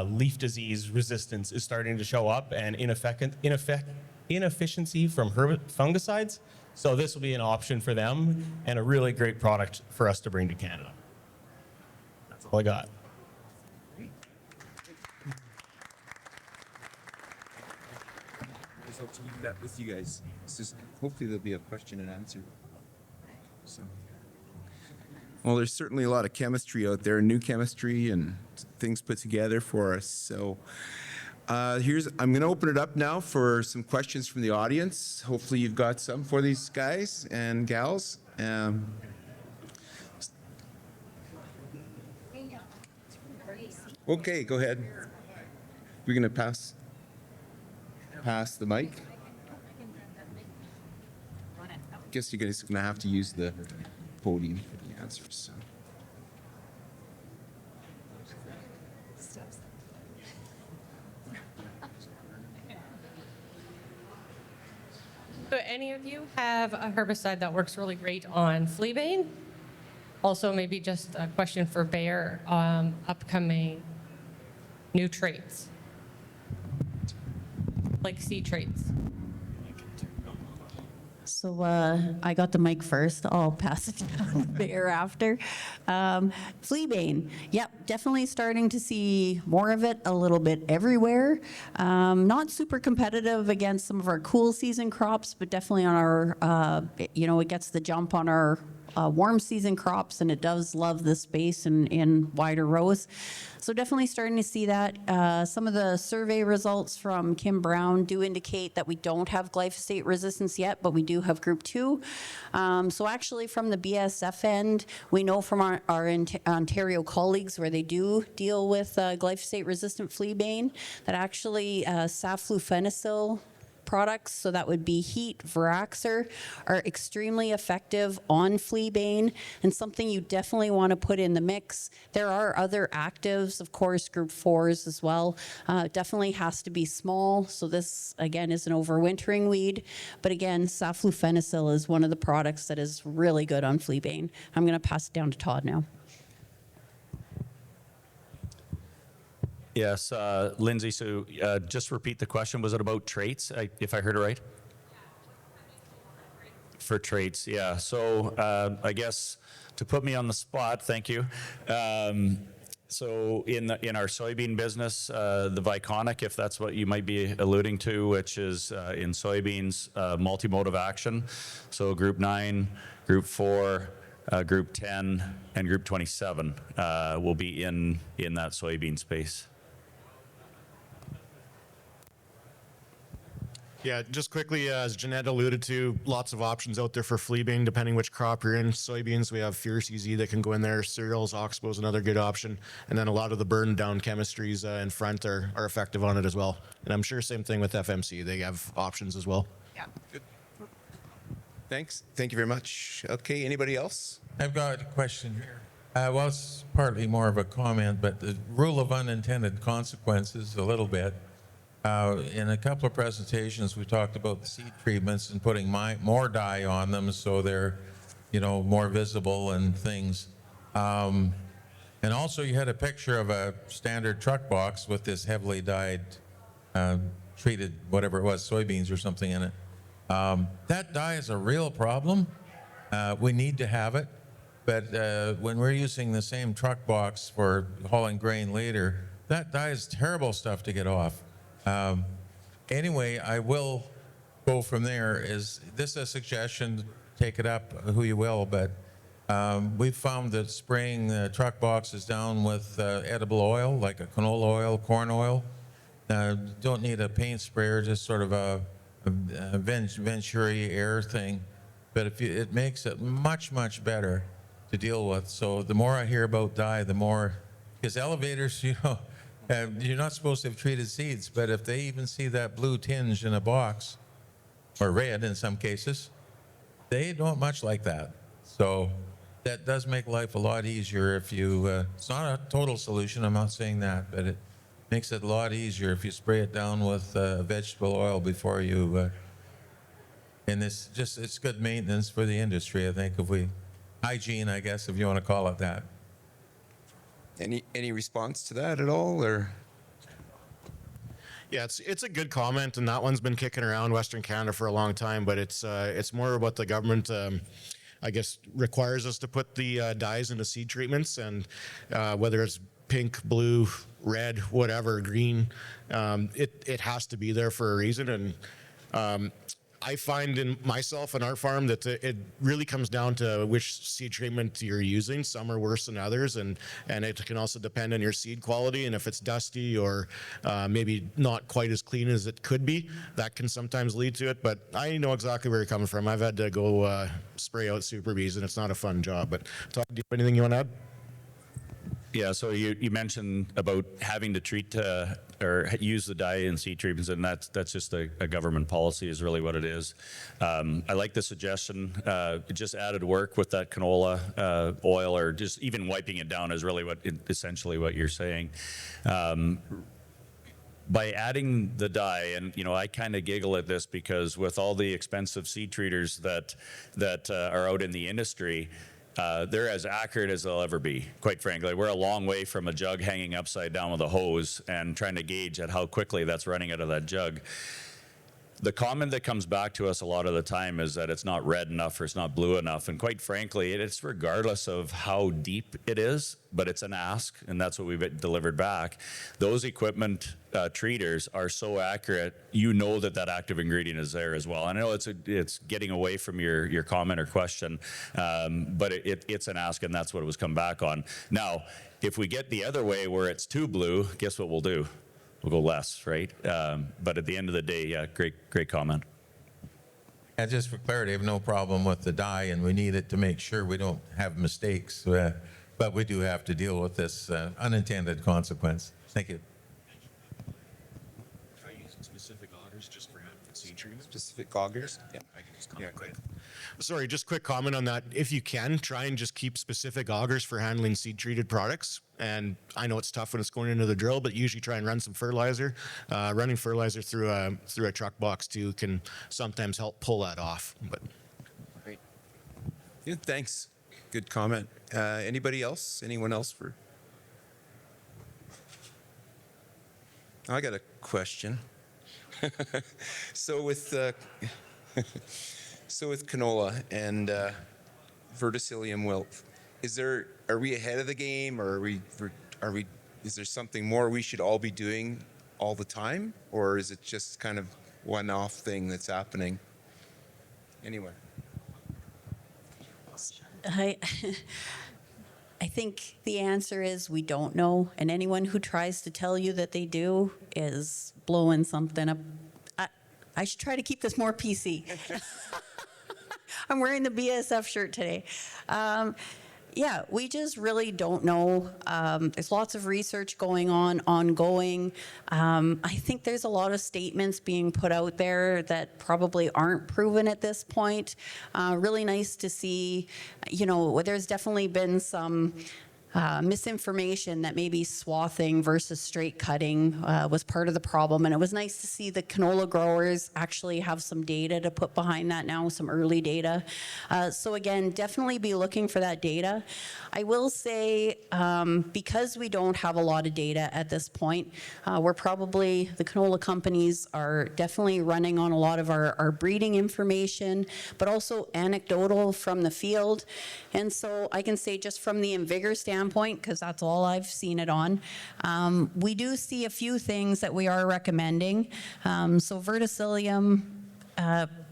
leaf disease resistance is starting to show up, and inefficiency from fungicides. So this will be an option for them and a really great product for us to bring to Canada. That's all I got. Hope to leave that with you guys. Hopefully there'll be a question and answer. Well, there's certainly a lot of chemistry out there, new chemistry and things put together for us. So I'm going to open it up now for some questions from the audience. Hopefully you've got some for these guys and gals. Okay, go ahead. We're going to pass the mic. Guess you guys are going to have to use the podium for the answers. So any of you have a herbicide that works really great on fleabane? Also, maybe just a question for Bayer, upcoming new traits, like seed traits. So I got the mic first. I'll pass it down there after. Fleabane, yep, definitely starting to see more of it a little bit everywhere. Not super competitive against some of our cool season crops, but definitely on our, it gets the jump on our warm season crops, and it does love the space in wider rows. So definitely starting to see that. Some of the survey results from Kim Brown do indicate that we don't have glyphosate resistance yet, but we do have group 2. So actually from the BASF end, we know from our Ontario colleagues where they do deal with glyphosate resistant fleabane that actually saflufenicil products, so that would be heat, Veraxer, are extremely effective on fleabane and something you definitely want to put in the mix. There are other actives, of course, group 4s as well. Definitely has to be small, so this, again, is an overwintering weed. But again, saflufenicil is one of the products that is really good on fleabane. I'm going to pass it down to Todd now. Yes, Lindsay, so just repeat the question. Was it about traits, if I heard it right? For traits, yeah. So I guess to put me on the spot, thank you. So in our soybean business, the Viconic, if that's what you might be alluding to, which is in soybeans, multi-mode of action. So group 9, group 4, group 10, and group 27 will be in that soybean space. Yeah, just quickly, as Jeanette alluded to, lots of options out there for fleabane, depending which crop you're in. Soybeans, we have Fierce EZ that can go in there. Cereals, Oxbow is another good option. And then a lot of the burn down chemistries in front are effective on it as well. And I'm sure same thing with FMC. They have options as well. Yeah. Good. Thanks. Thank you very much. Okay, anybody else? I've got a question here. Well, it's partly more of a comment, but the rule of unintended consequences a little bit. In a couple of presentations, we talked about the seed treatments and putting more dye on them so they're, more visible and things. And also you had a picture of a standard truck box with this heavily dyed, treated, whatever it was, soybeans or something in it. That dye is a real problem. We need to have it. But when we're using the same truck box for hauling grain later, that dye is terrible stuff to get off. Anyway, I will go from there. Is this a suggestion? Take it up who you will, but we've found that spraying the truck boxes down with edible oil, like a canola oil, corn oil, don't need a paint sprayer, just sort of a Venturi air thing. But it makes it much, much better to deal with. So the more I hear about dye, the more, because elevators, you're not supposed to have treated seeds, but if they even see that blue tinge in a box, or red in some cases, they don't much like that. So that does make life a lot easier if you, it's not a total solution, I'm not saying that, but it makes it a lot easier if you spray it down with vegetable oil before you And it's good maintenance for the industry, I think, hygiene, I guess, if you want to call it that. Any response to that at all, or? Yeah, it's a good comment, and that one's been kicking around Western Canada for a long time, but it's more about the government, I guess, requires us to put the dyes into seed treatments, and whether it's pink, blue, red, whatever, green, it has to be there for a reason. And I find in myself and our farm that it really comes down to which seed treatment you're using. Some are worse than others, and it can also depend on your seed quality, and if it's dusty or maybe not quite as clean as it could be, that can sometimes lead to it. But I know exactly where you're coming from. I've had to go spray out super bees, and it's not a fun job. But Todd, do you have anything you want to add? Yeah, so you mentioned about having to treat or use the dye in seed treatments, and that's just a government policy is really what it is. I like the suggestion. It just added work with that canola oil, or just even wiping it down is really essentially what you're saying. By adding the dye, and I kind of giggle at this because with all the expensive seed treaters that are out in the industry, they're as accurate as they'll ever be, quite frankly. We're a long way from a jug hanging upside down with a hose and trying to gauge at how quickly that's running out of that jug. The comment that comes back to us a lot of the time is that it's not red enough or it's not blue enough. And quite frankly, it's regardless of how deep it is, but it's an ask, and that's what we've delivered back. Those equipment treaters are so accurate, that active ingredient is there as well. I know it's getting away from your comment or question, but it's an ask, and that's what it was come back on. Now, if we get the other way where it's too blue, guess what we'll do? We'll go less, right? But at the end of the day, yeah, great comment. And just for clarity, I have no problem with the dye, and we need it to make sure we don't have mistakes. But we do have to deal with this unintended consequence. Thank you. If I use specific augers just for seed treatment? Specific augers? Yeah, I can just comment. Yeah, Sorry, just quick comment on that. If you can, try and just keep specific augers for handling seed-treated products. And I know it's tough when it's going into the drill, but usually try and run some fertilizer. Running fertilizer through a truck box too can sometimes help pull that off. But great. Yeah, thanks. Good comment. Anybody else? Anyone else for? I got a question. So with canola and verticillium wilt, are we ahead of the game, or is there something more we should all be doing all the time, or is it just kind of one-off thing that's happening? Anyway. I think the answer is we don't know, and anyone who tries to tell you that they do is blowing something up. I should try to keep this more PC. I'm wearing the BASF shirt today. Yeah, we just really don't know. There's lots of research ongoing. I think there's a lot of statements being put out there that probably aren't proven at this point. Really nice to see, there's definitely been some misinformation that maybe swathing versus straight cutting was part of the problem. And it was nice to see the canola growers actually have some data to put behind that now, some early data. So again, definitely be looking for that data. I will say, because we don't have a lot of data at this point, the canola companies are definitely running on a lot of our breeding information, but also anecdotal from the field. And so I can say just from the InVigor standpoint, because that's all I've seen it on, we do see a few things that we are recommending. So verticillium,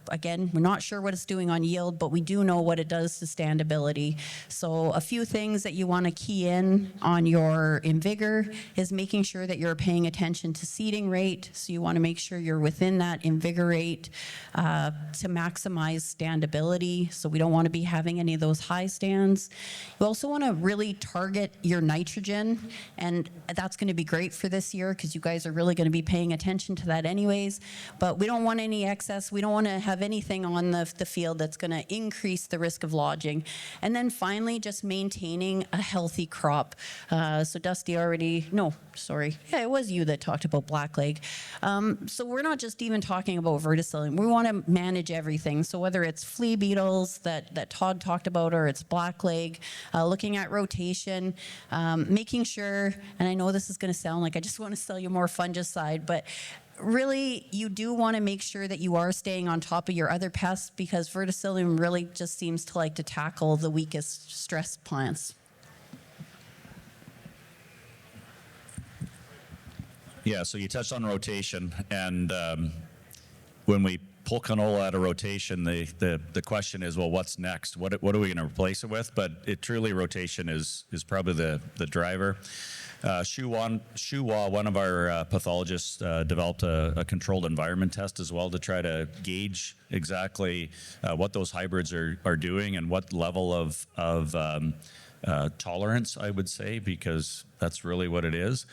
again, we're not sure what it's doing on yield, but we do know what it does to standability. So a few things that you want to key in on your InVigor is making sure that you're paying attention to seeding rate. So you want to make sure you're within that InVigor rate to maximize standability. So we don't want to be having any of those high stands. You also want to really target your nitrogen, and that's going to be great for this year because you guys are really going to be paying attention to that anyways. But we don't want any excess. We don't want to have have anything on the field that's going to increase the risk of lodging. And then finally, just maintaining a healthy crop. So Dusty already, no, sorry. Yeah, it was you that talked about blackleg. So we're not just even talking about verticillium. We want to manage everything. So whether it's flea beetles that Todd talked about, or it's blackleg, looking at rotation, making sure, and I know this is going to sound like I just want to sell you more fungicide, but really you do want to make sure that you are staying on top of your other pests, because verticillium really just seems to like to tackle the weakest stressed plants. Yeah, so you touched on rotation, and when we pull canola out of rotation, the question is, well, what's next? What are we going to replace it with? But truly rotation is probably the driver. Shuwa, one of our pathologists, developed a controlled environment test as well to try to gauge exactly what those hybrids are doing and what level of tolerance, I would say, because that's really what it is.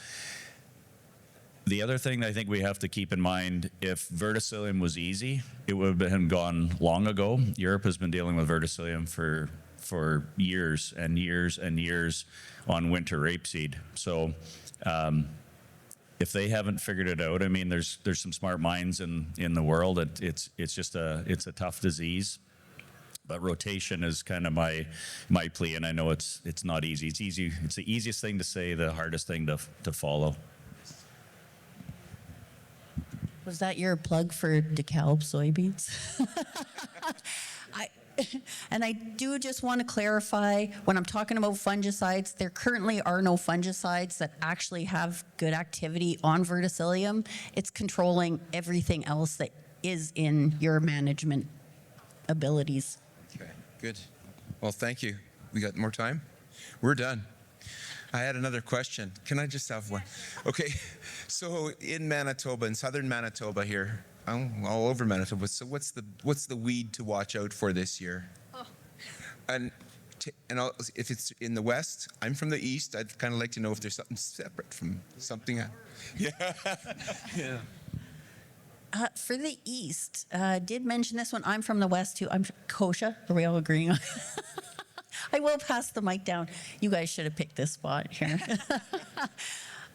The other thing I think we have to keep in mind, if verticillium was easy, it would have been gone long ago. Europe has been dealing with verticillium for years and years and years on winter rapeseed. So if they haven't figured it out, I mean, there's some smart minds in the world. It's just a tough disease. But rotation is kind of my plea, and I know it's not easy. It's the easiest thing to say, the hardest thing to follow. Was that your plug for DeKalb soybeans? And I do just want to clarify, when I'm talking about fungicides, there currently are no fungicides that actually have good activity on verticillium. It's controlling everything else that is in your management abilities. Okay, good. Well, thank you. We got more time? We're done. I had another question. Can I just have one? Okay, so in Manitoba, in southern Manitoba here, all over Manitoba, so what's the weed to watch out for this year? Oh. And if it's in the west, I'm from the east, I'd kind of like to know if there's something separate from something else. Yeah. Yeah. For the east, did mention this one. I'm from the west too. I'm kosher. Are we all agreeing on? I will pass the mic down. You guys should have picked this spot here.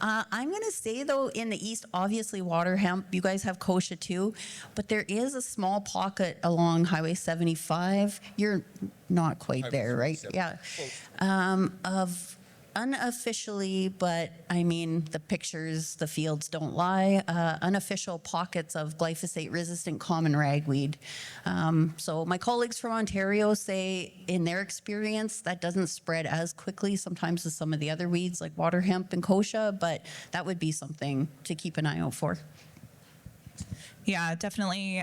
I'm going to say, though, in the east, obviously water hemp. You guys have kochia too. But there is a small pocket along Highway 75. You're not quite there, right? Yeah. Of unofficially, but I mean, the pictures, the fields don't lie, unofficial pockets of glyphosate-resistant common ragweed. So my colleagues from Ontario say, in their experience, that doesn't spread as quickly sometimes as some of the other weeds like water hemp and kochia, but that would be something to keep an eye out for. Yeah, definitely.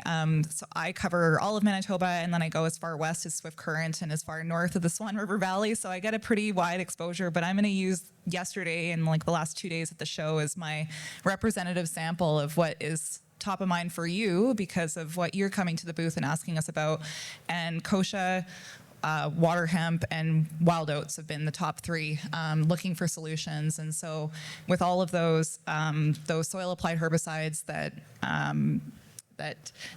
So I cover all of Manitoba, and then I go as far west as Swift Current and as far north of the Swan River Valley. So I get a pretty wide exposure, but I'm going to use yesterday and like the last 2 days at the show as my representative sample of what is top of mind for you because of what you're coming to the booth and asking us about. And kochia, water hemp, and wild oats have been the top three looking for solutions. And so with all of those soil applied herbicides that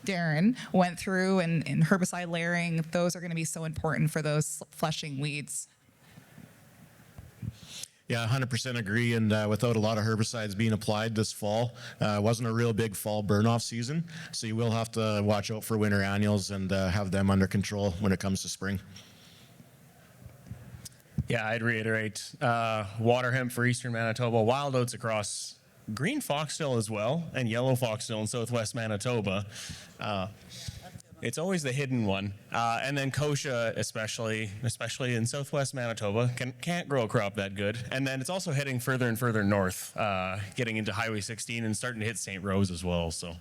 Darren went through and herbicide layering, those are going to be so important for those flushing weeds. Yeah, 100% agree. And without a lot of herbicides being applied this fall, wasn't a real big fall burn-off season. So you will have to watch out for winter annuals and have them under control when it comes to spring. Yeah, I'd reiterate water hemp for eastern Manitoba, wild oats across green foxtail as well, and yellow foxtail in southwest Manitoba. It's always the hidden one. And then kochia, especially in southwest Manitoba, can't grow a crop that good. And then it's also heading further and further north, getting into Highway 16 and starting to hit St. Rose as well. So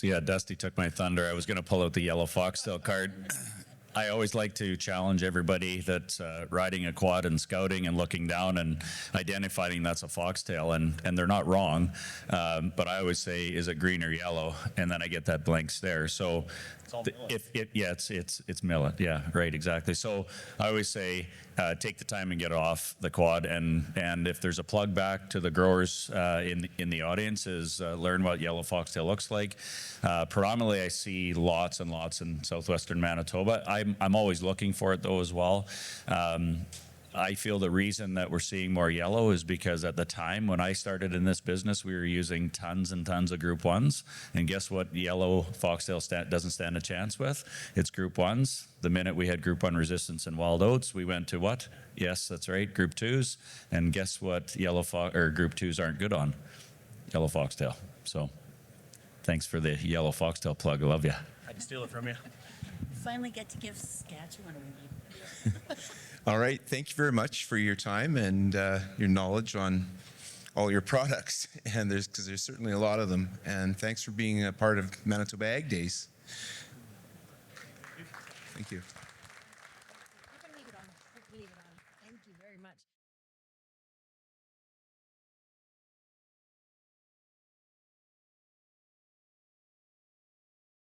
yeah, Dusty took my thunder. I was going to pull out the yellow foxtail card. I always like to challenge everybody that's riding a quad and scouting and looking down and identifying that's a foxtail, and they're not wrong. But I always say, is it green or yellow? And then I get that blank stare. So it's millet. Yeah, right, exactly. So I always say, take the time and get off the quad, and if there's a plug back to the growers in the audience, is learn what yellow foxtail looks like. Predominantly, I see lots and lots in southwestern Manitoba. I'm always looking for it though as well. I feel the reason that we're seeing more yellow is because at the time when I started in this business, we were using tons and tons of group 1s. And guess what yellow foxtail doesn't stand a chance with? It's group 1s. The minute we had group 1 resistance in wild oats, we went to what? Yes, that's right, group 2s. And guess what group 2s aren't good on? Yellow foxtail. So thanks for the yellow foxtail plug. I love you. I can steal it from you. Finally get to give Saskatchewan a review. All right, thank you very much for your time and your knowledge on all your products. And because there's certainly a lot of them. And thanks for being a part of Manitoba Ag Days. Thank you. You can leave it on. Thank you very much.